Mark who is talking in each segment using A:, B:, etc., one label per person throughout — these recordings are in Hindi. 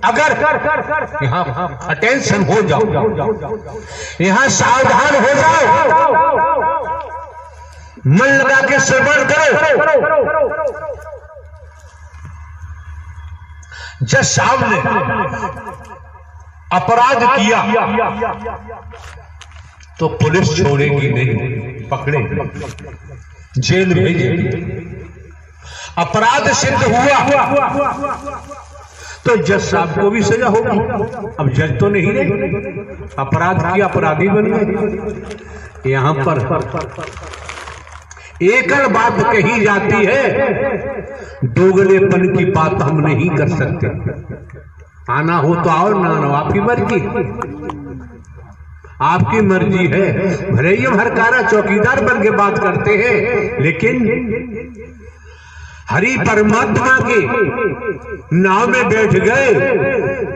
A: अगर यहाँ अटेंशन हो जाओ, यहाँ सावधान हो जाओ, मन लगा के श्रवण करो। जज साहब ने अपराध किया तो पुलिस छोड़ेगी नहीं, पकड़ेगी, जेल भेजेगी। अपराध सिद्ध हुआ तो जज साहब को भी सजा होगी। अब जज तो नहीं रहे, अपराध किया, अपराधी बन गए। यहां पर एकल बात कही जाती है, दोगलेपन की बात हम नहीं कर सकते। आना हो तो आओ, ना ना आपकी मर्जी, आपकी मर्जी है। भले ही हम हरकारा चौकीदार बन के बात करते हैं, लेकिन हरि परमात्मा के नाव में बैठ गए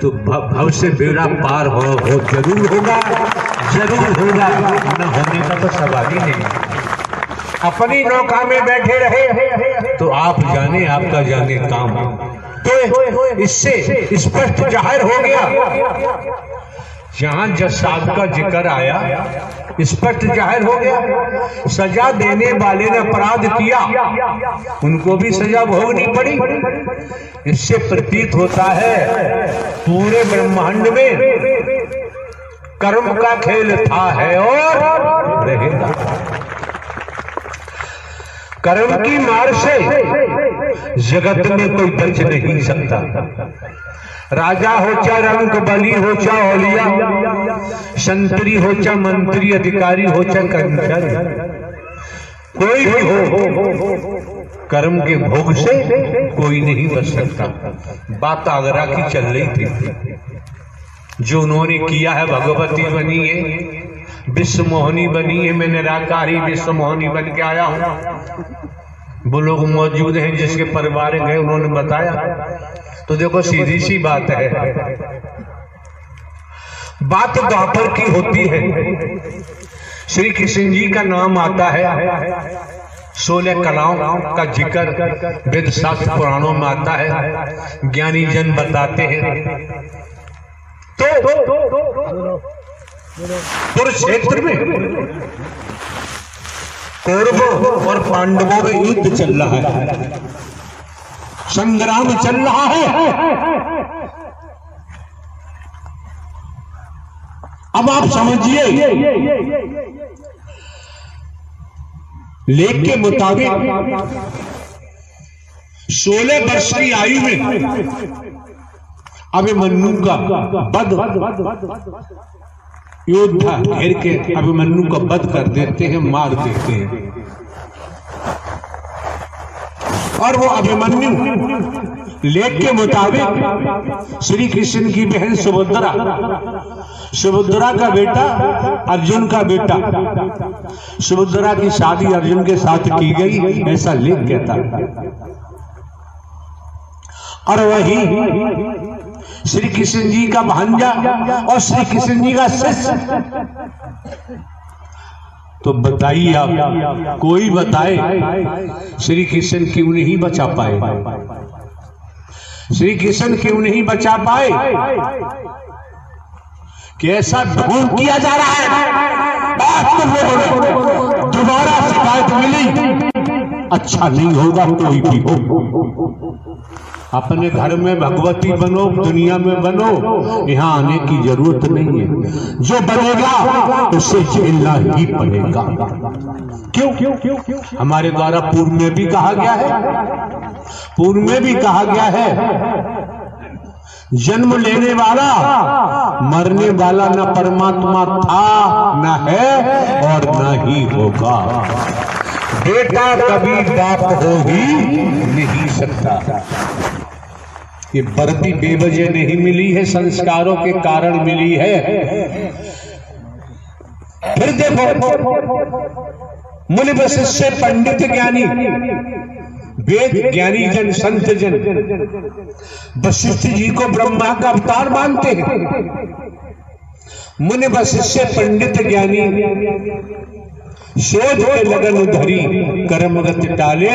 A: तो भव से बेड़ा पार हो जरूर होगा, जरूर होगा। न होने का तो सवाल ही नहीं। अपनी नौका में बैठे रहे तो आप जाने, आपका जाने काम। तो इससे स्पष्ट जाहिर हो गया, जहां जज साहब का जिक्र आया, स्पष्ट जाहिर हो गया। सजा देने वाले ने अपराध किया, उनको भी सजा भोगनी पड़ी। इससे प्रतीत होता है पूरे ब्रह्मांड में कर्म का खेल था, है और रहेगा। कर्म की मार से जगत में कोई बच नहीं सकता। राजा हो चाहे रंग बली हो चाहे औलिया, संतरी हो चाहे मंत्री, अधिकारी हो चाहे कर्मचारी, कोई भी हो, कर्म के भोग से कोई नहीं बच सकता। बात आगरा की चल रही थी, जो उन्होंने किया है, भगवती बनी है, विश्व मोहनी बनी है। मैं निराकारी विश्व मोहनी बन के आया हूं। वो लोग मौजूद हैं जिसके परिवार गए, उन्होंने बताया। तो देखो सीधी सी बात है, बात द्वापर की होती है। श्री कृष्ण जी का नाम आता है, 16 कलाओं का जिक्र वेद शास्त्र पुराणों में आता है, ज्ञानी जन बताते हैं। तो कुरुक्षेत्र में कौरवों और पांडवों में युद्ध चल रहा है, संग्राम चल रहा है। अब आप समझिए, लेख के मुताबिक 16 वर्ष की आयु में अभिमन्यु का वध, योद्धा घेर के अभिमन्यु का वध कर देते हैं, मार देते हैं। और वो अभिमन्यु लेख के मुताबिक श्री कृष्ण की बहन सुभद्रा, सुभद्रा का बेटा अर्जुन का बेटा, सुभद्रा की शादी अर्जुन के साथ की गई, ऐसा लेख कहता है। और वही श्री कृष्ण जी का भांजा और श्री कृष्ण जी का शिष्य। तो बताइए आप, कोई बताए श्री कृष्ण क्यों नहीं बचा पाए? श्री कृष्ण क्यों नहीं बचा पाए? कैसा ढोंग किया जा रहा है? दोबारा शिकायत मिली, अच्छा नहीं होगा कोई भी हो। अपने घर में भगवती बनो, दुनिया में बनो, यहाँ आने की जरूरत नहीं है। जो बनेगा उसे झेलना ही पड़ेगा। क्यों? हमारे द्वारा पूर्व में भी कहा गया है, पूर्व में भी कहा गया है, जन्म लेने वाला मरने वाला न परमात्मा था, न है और न ही होगा। बेटा कभी बाप हो ही नहीं सकता। ये बर्ती बेवजह नहीं मिली है, संस्कारों के कारण मिली है। फिर देखो, मुनि वशिष्ठ पंडित ज्ञानी, वेद ज्ञानी जन, संत जन वशिष्ठ जी को ब्रह्मा का अवतार मानते हैं। मुनि वशिष्ठ पंडित ज्ञानी शोध के लगन धरी, कर्मगत टाले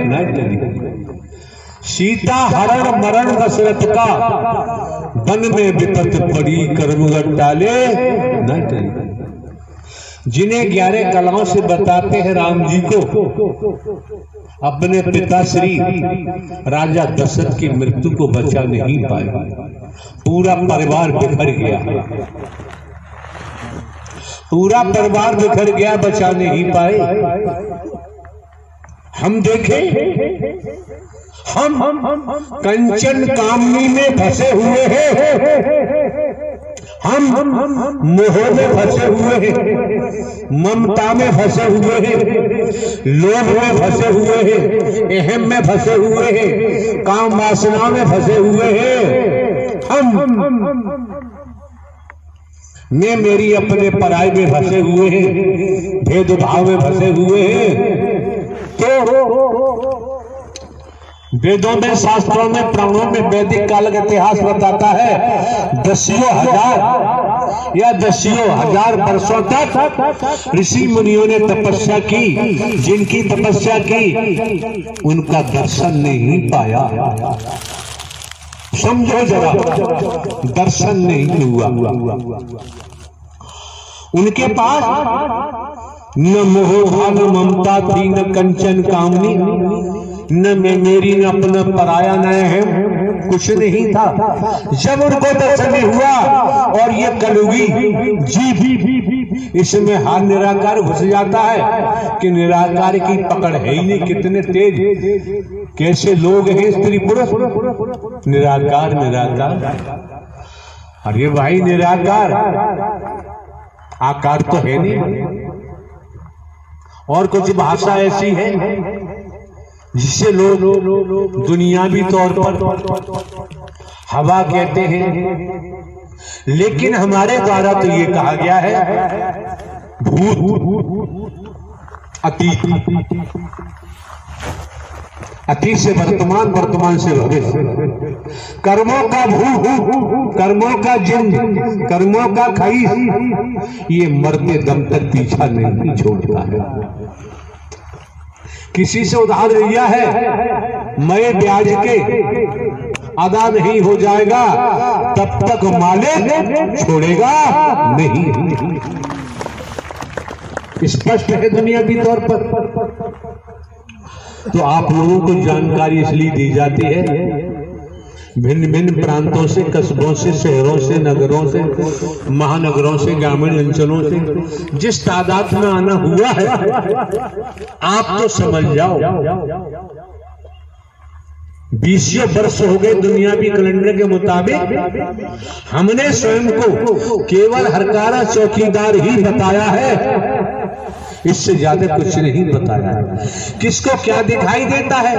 A: न टली। सीता हरण मरण दशरथ का, वन में विपत पड़ी कर्मगत डाले न करी। जिन्हें 11 कलाओं से बताते हैं राम जी को, अपने पिता श्री राजा दशरथ की मृत्यु को बचा नहीं पाए। पूरा परिवार बिखर गया, पूरा परिवार बिखर गया, बचा नहीं पाए। हम देखें, हम कंचन कामनी में फंसे हुए हैं, हम मोह में फंसे हुए हैं, ममता में फंसे हुए हैं, लोभ में फंसे हुए हैं, अहम में फंसे हुए हैं, काम वासना में फंसे हुए हैं। हम मैं मेरी अपने पराई में फंसे हुए हैं, भेदभाव में फंसे हुए हैं। तो वेदों में, शास्त्रों में, पुराणों में वैदिक काल का इतिहास बताता है, दसियों हजार या दसियों हजार वर्षों तक ऋषि मुनियों ने तपस्या की। जिनकी तपस्या की उनका दर्शन नहीं पाया। समझो जरा, दर्शन नहीं हुआ। उनके पास न मोह था, न ममता थी, न कंचन कामनी, न मैं मेरी, न अपना पराया, न है, कुछ नहीं था। जब उनको दर्शन हुआ और ये कलयुगी जीव इसमें हाथ निराकार घुस जाता है कि निराकार की पकड़ है ही नहीं। कितने तेज, कैसे लोग हैं स्त्री पुरुष, निराकार निराकार। अरे भाई निराकार, आकार तो है नहीं। और कुछ भाषा ऐसी है जिसे लोग दुनियावी तौर पर हवा कहते हैं, लेकिन हमारे द्वारा तो ये कहा गया है भूत, अतीत, अतीत से वर्तमान, वर्तमान से भविष्य, कर्मों का भू, कर्मों का जिन, कर्मों का खई, ये मरते दम तक पीछा नहीं छोड़ता है। किसी से उधार लिया है, मैं ब्याज के अदा नहीं हो जाएगा तब तक मालिक छोड़ेगा नहीं। स्पष्ट है दुनियावी तौर पर। तो आप लोगों को जानकारी इसलिए दी जाती है, भिन्न भिन्न प्रांतों से, कस्बों से, शहरों से, नगरों से, महानगरों से, ग्रामीण अंचलों से जिस तादाद में आना हुआ है, आप तो समझ जाओ 20 वर्ष हो गए दुनियावी कैलेंडर के मुताबिक। हमने स्वयं को केवल हरकारा चौकीदार ही बताया है, इससे ज्यादा कुछ नहीं बताया। किसको क्या दिखाई देता है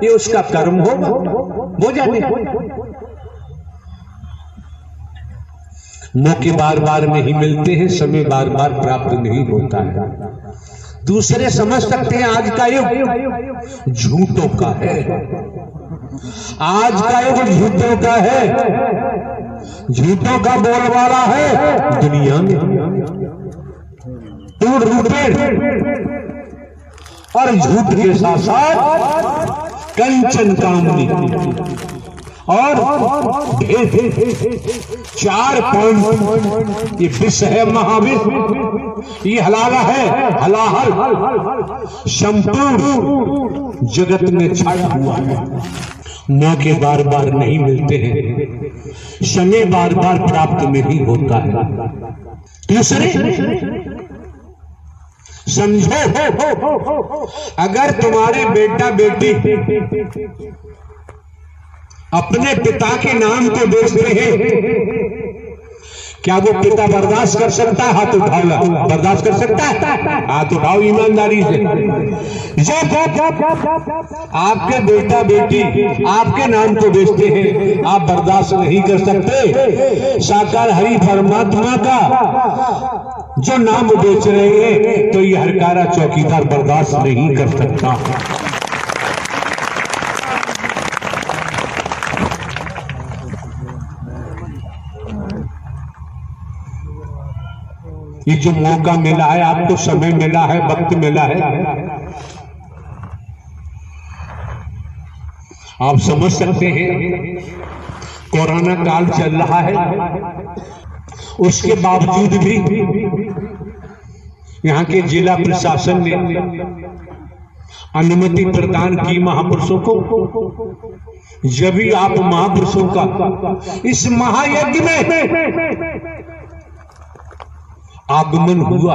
A: ये उसका कर्म होगा, वो जाने। मौके बार बार नहीं मिलते हैं, समय बार बार प्राप्त नहीं होता है। दूसरे समझ सकते हैं आज का युग झूठों का है, आज का युग झूठों का है, झूठों का बोलबाला है दुनिया में। टूट रूपे और झूठ के साथ साथ कंचन कामनी और भेद, 4 पॉइंट। ये विष है, महाविष, ये हलाला है, हलाहल संपूर्ण जगत में छाया हुआ है। मौके बार बार नहीं मिलते हैं, समय बार बार प्राप्त नहीं होता है। दूसरे समझो, अगर तुम्हारे बेटा बेटी अपने पिता के नाम को बेचते हैं, क्या वो पिता बर्दाश्त कर सकता है? हाथ उठाओ, बर्दाश्त कर सकता है? हाथ उठाओ ईमानदारी से। आपके बेटा बेटी आपके नाम को बेचते हैं, आप बर्दाश्त नहीं कर सकते। साकार हरि परमात्मा का जो नाम बेच रहे हैं, तो ये हरकारा चौकीदार बर्दाश्त नहीं कर सकता। ये जो मौका मिला है आपको, समय मिला है, वक्त मिला है, आप समझ सकते हैं कोरोना काल चल रहा है, उसके बावजूद भी यहाँ के जिला प्रशासन ने अनुमति प्रदान की महापुरुषों को। जब भी आप महापुरुषों का इस महायज्ञ में आगमन हुआ,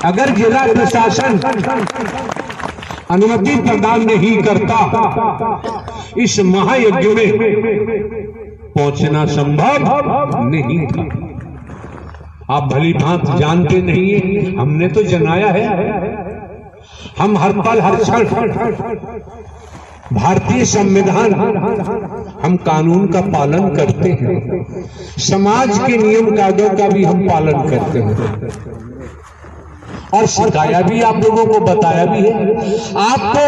A: अगर जिला प्रशासन अनुमति प्रदान नहीं करता, इस महायज्ञ में पहुंचना संभव नहीं था। आप भली भांति जानते नहीं है, हमने तो जनाया है। हम हर पल हर क्षण भारतीय संविधान, हम कानून का पालन करते हैं, समाज के नियम कायदों का भी हम पालन करते हैं और सिखाया भी, आप लोगों को बताया भी है, आपको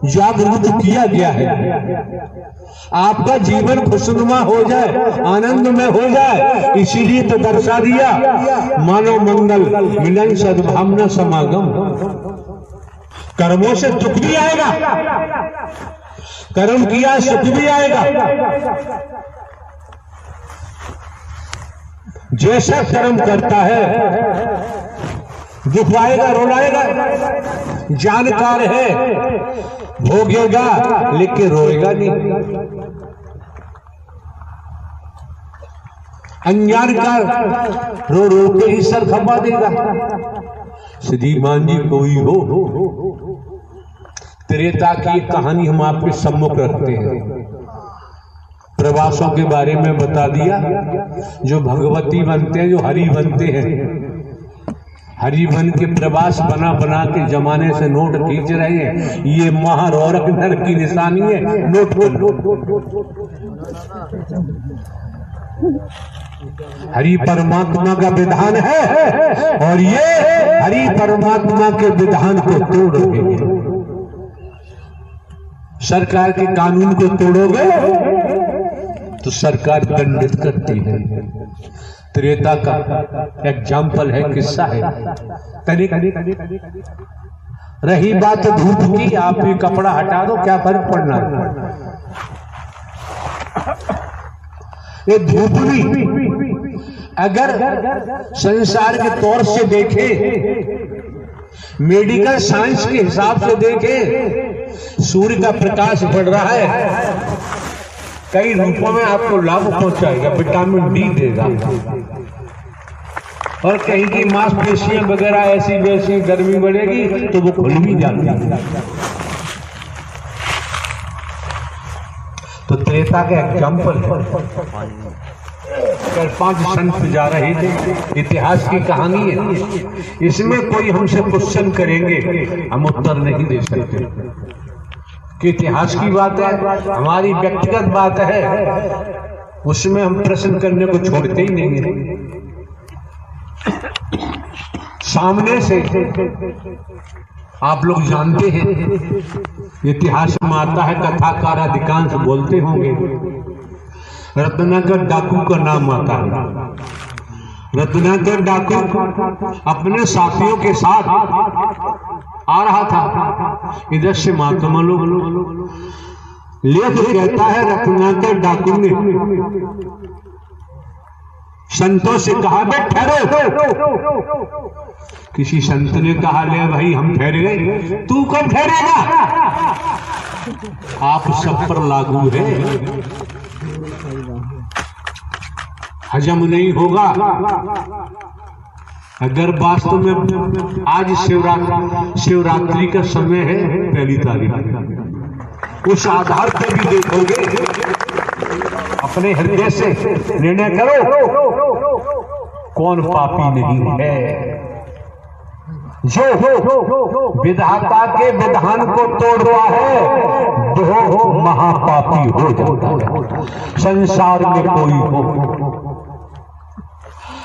A: जागरूक किया गया है। आपका जीवन खुशनुमा हो जाए, आनंद में हो जाए, इसीलिए तो दर्शा दिया मानव मंगल मिलन सद्भावना समागम। कर्मों से दुख भी आएगा, कर्म किया सुख भी आएगा। जैसा कर्म करता है दुख आएगा, रोलाएगा। जानकार है भोगेगा लेकिन रोएगा नहीं, अनजान का रो रो के ही सर खपा देगा। श्रीमान जी कोई हो, त्रेता की कहानी हम आपके सम्मुख रखते हैं। प्रवासों के बारे में बता दिया, जो भगवती बनते हैं, जो हरि बनते हैं, हरि बन के प्रवास बना बना के जमाने से नोट खींच रहे हैं। ये महारौरक नर की निशानी है। नोट हरि परमात्मा का विधान है और ये हरि परमात्मा के विधान को तोड़ रहे हैं। सरकार के कानून को तोड़ोगे तो सरकार दंडित करती है। त्रेता का एग्जाम्पल है, किस्सा है। रही बात धूप की, आप ये कपड़ा हटा दो, क्या फर्क पड़ना है। ये धूप भी अगर संसार के तौर से देखे, मेडिकल साइंस के हिसाब से देखे, सूर्य का प्रकाश बढ़ रहा है, कई रूपों में आपको लाभ पहुंचाएगा, विटामिन डी देगा और कहीं की मांसपेशियां वगैरह ऐसी वैसी गर्मी बढ़ेगी तो वो खुल भी जाती है। तो त्रेता का एग्जाम्पल है। 5 संत जा रहे थे, इतिहास की कहानी है। इसमें कोई हमसे क्वेश्चन करेंगे, हम उत्तर नहीं दे सकते कि इतिहास की बात है, हमारी व्यक्तिगत बात है, उसमें हम प्रश्न करने को छोड़ते ही नहीं है। सामने से आप लोग जानते हैं, इतिहास में आता है, कथाकार अधिकांश बोलते होंगे, रत्नाकर डाकू का नाम आता है। रत्नाकर डाकू अपने साथियों के साथ आ रहा था, इधर से महात्मा लोग लेख कहता है, रत्नाकर डाकू ने संतों से कहा, बे ठहरो। किसी संत ने कहा, ले भाई हम ठहर गए। तू कब ठहरेगा, आप सब पर लागू है, हजम नहीं होगा। अगर वास्तव में आज शिवरात्रि का समय है, 1 तारीख, उस आधार पर भी देखोगे, अपने हृदय से निर्णय करो कौन पापी नहीं है। जो विधाता के विधान को तोड़ रहा है वो महापापी हो जाता है। संसार में कोई हो,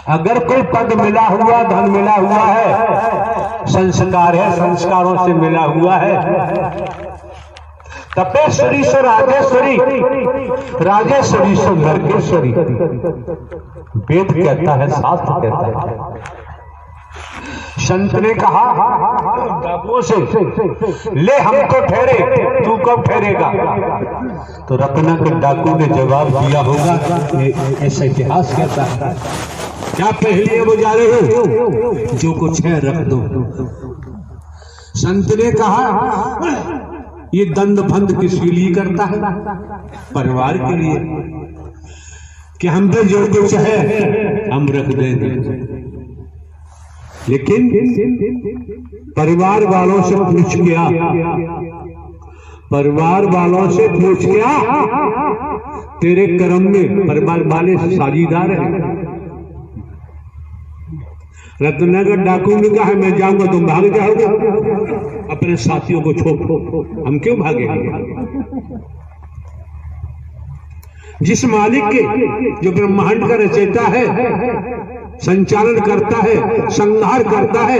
A: अगर कोई पद मिला हुआ, धन मिला हुआ है, संस्कार है, संस्कारों से मिला हुआ है, तपेश्वरी से राजेश्वरी, राजेश्वरी से नरकेश्वरी, वेद कहता है, शास्त्र कहता है। संत ने कहा डाकुओं से, ले हम तो ठहरे, तू कब ठहरेगा? तो रत्नाकर डाकू ने जवाब दिया होगा, ऐसा इतिहास कहता है। क्या पहले बुझा रहे हो? जो कुछ है रख दो। संत ने कहा ये दंड फंद किसके लिए करता है? परिवार के लिए, कि हम पे जो कुछ है हम रख देंगे। लेकिन परिवार वालों से पूछ गया, परिवार वालों से पूछ गया, तेरे कर्म में परिवार वाले साझीदार हैं? रत्नाकर डाकू ने कहा मैं जाऊंगा, तुम भाग जाओगे अपने साथियों को छोड़। हम क्यों भागेंगे? जिस मालिक के, जो ब्रह्मांड का रचयिता है, संचालन करता है, संहार करता है,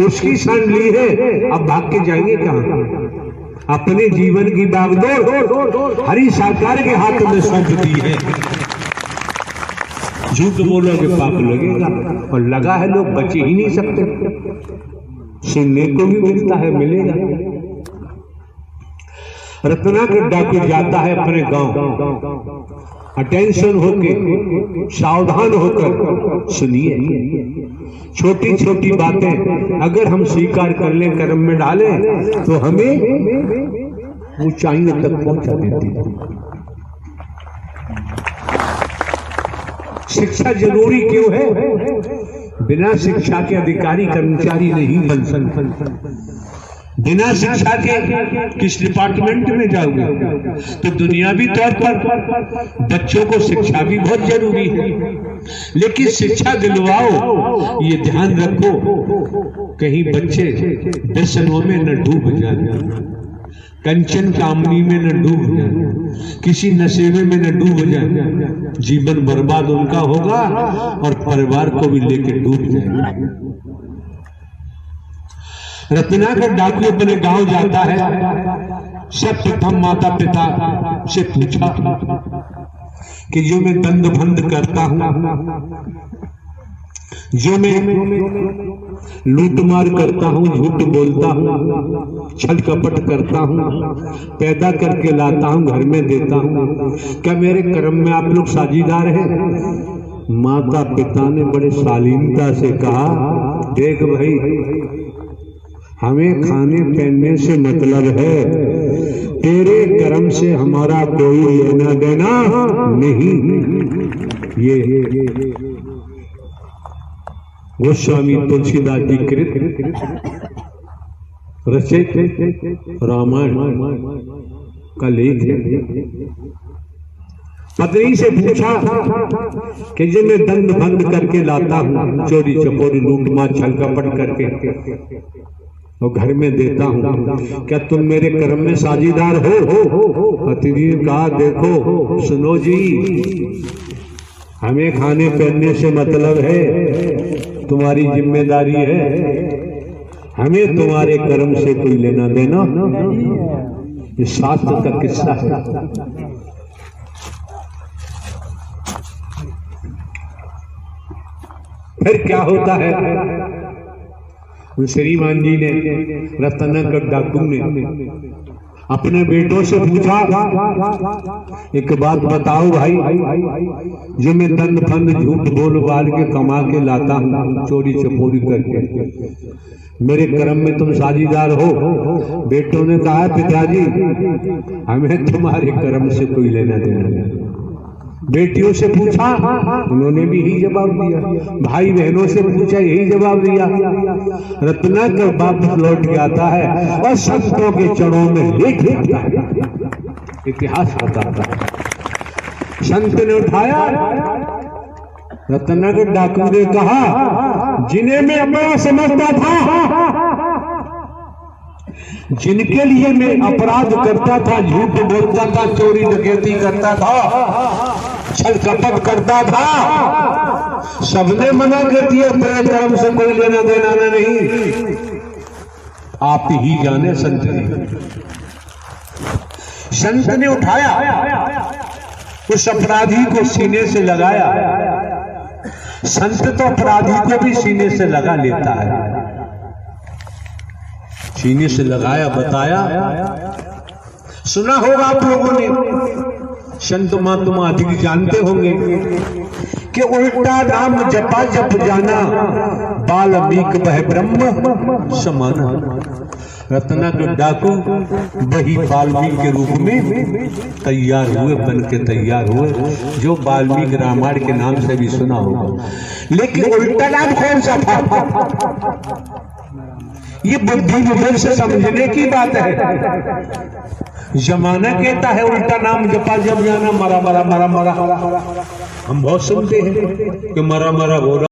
A: उसकी शरण ली है, अब भाग के जाएंगे कहां? अपने जीवन की बागडोर हरि साकार के हाथ में सौंप दी है। झूठ बोलोगे पाप लगेगा, और लगा है लोग बचे ही नहीं सकते। सुनने को भी मिलता है, मिलेगा। रत्नाकर डाकू जाता है अपने गांव। अटेंशन होके, सावधान होकर सुनिए। छोटी छोटी बातें अगर हम स्वीकार कर लें, कर्म में डालें, तो हमें ऊंचाइयों तक पहुंचा देती है। शिक्षा जरूरी क्यों है? बिना शिक्षा के अधिकारी कर्मचारी नहीं बन सकते। बिना शिक्षा के किस डिपार्टमेंट में जाओगे? तो दुनियावी तौर पर बच्चों को शिक्षा भी बहुत जरूरी है, लेकिन शिक्षा दिलवाओ, ये ध्यान रखो कहीं बच्चे व्यसनों में न डूब जाए, कंचन कामनी में न डूब जाए, किसी नशे में न डूब जाए। जीवन बर्बाद उनका होगा और परिवार को भी लेकर डूब जाएगा। रत्नाकर डाकू अपने गांव जाता है। सर्वप्रथम माता पिता से पूछा कि जो मैं दंड भंड करता हूं, जो मैं लूटमार करता हूं, झूठ बोलता हूं, छल कपट करता हूं, पैदा करके लाता हूं, घर में देता हूं, क्या मेरे कर्म में आप लोग साझीदार हैं? माता पिता ने बड़े शालीनता से कहा, देख भाई, हमें खाने पहनने से मतलब है, तेरे कर्म से हमारा कोई लेना देना नहीं। ये गोस्वामी तुलसीदास जी कृत रचित रामायण का लेख है। पत्नी से पूछा कि जब मैं दंड भंड करके लाता हूँ, चोरी चपोरी लूटमार छल कपट करके और घर में देता हूँ, क्या तुम मेरे कर्म में साझीदार हो? पत्नी ने कहा, देखो सुनो जी, हमें खाने पहनने से मतलब है, तुम्हारी जिम्मेदारी है, हमें तुम्हारे कर्म से कोई लेना देना। ये शास्त्र का किस्सा है। फिर क्या होता है? श्रीमान जी ने, रत्नाकर डाकू ने अपने बेटों से पूछा, एक बात बताओ भाई, जो मैं दंड फंद झूठ बोल बाल के कमा के लाता हूँ, चोरी चपोरी करके, मेरे कर्म में तुम साझीदार हो? बेटों ने कहा, पिताजी हमें तुम्हारे कर्म से कोई लेना देना नहीं। बेटियों से पूछा, उन्होंने भी यही जवाब दिया। भाई बहनों से पूछा, यही जवाब दिया। रत्नाकर वापस लौट के आता है और संतों के चरणों में लेट जाता है। इतिहास बताता है, संत ने उठाया, रत्नाकर डाकू ने कहा, जिन्हें मैं अपना समझता था, जिनके लिए मैं अपराध करता था, झूठ बोलता था, चोरी डकैती करता था, छल कपट करता था, सबने मना कर दिया, तेरे कर्म से कोई लेना देना नहीं। आप ही जाने संत ने। संत ने उठाया, उस अपराधी को सीने से लगाया, संत तो अपराधी को भी सीने से लगा लेता है। सीने से लगाया, बताया, सुना होगा आप लोगों ने, संत महात्मा अधिक जानते होंगे कि उल्टा नाम जपा जप जाना, वाल्मीकि वह ब्रह्म समाना। रत्ना के डाकू वही वाल्मीकि के रूप में तैयार हुए, बन के तैयार हुए, जो वाल्मीकि रामायण के नाम से भी सुना होगा। लेकिन उल्टा नाम कौन सा था? ये बुद्धि विवेक से समझने की बात है। जमाना कहता है उल्टा नाम जपा जप जाना, मरा मरा मरा मरा। हम बहुत सुनते हैं कि मरा मरा हो रहा।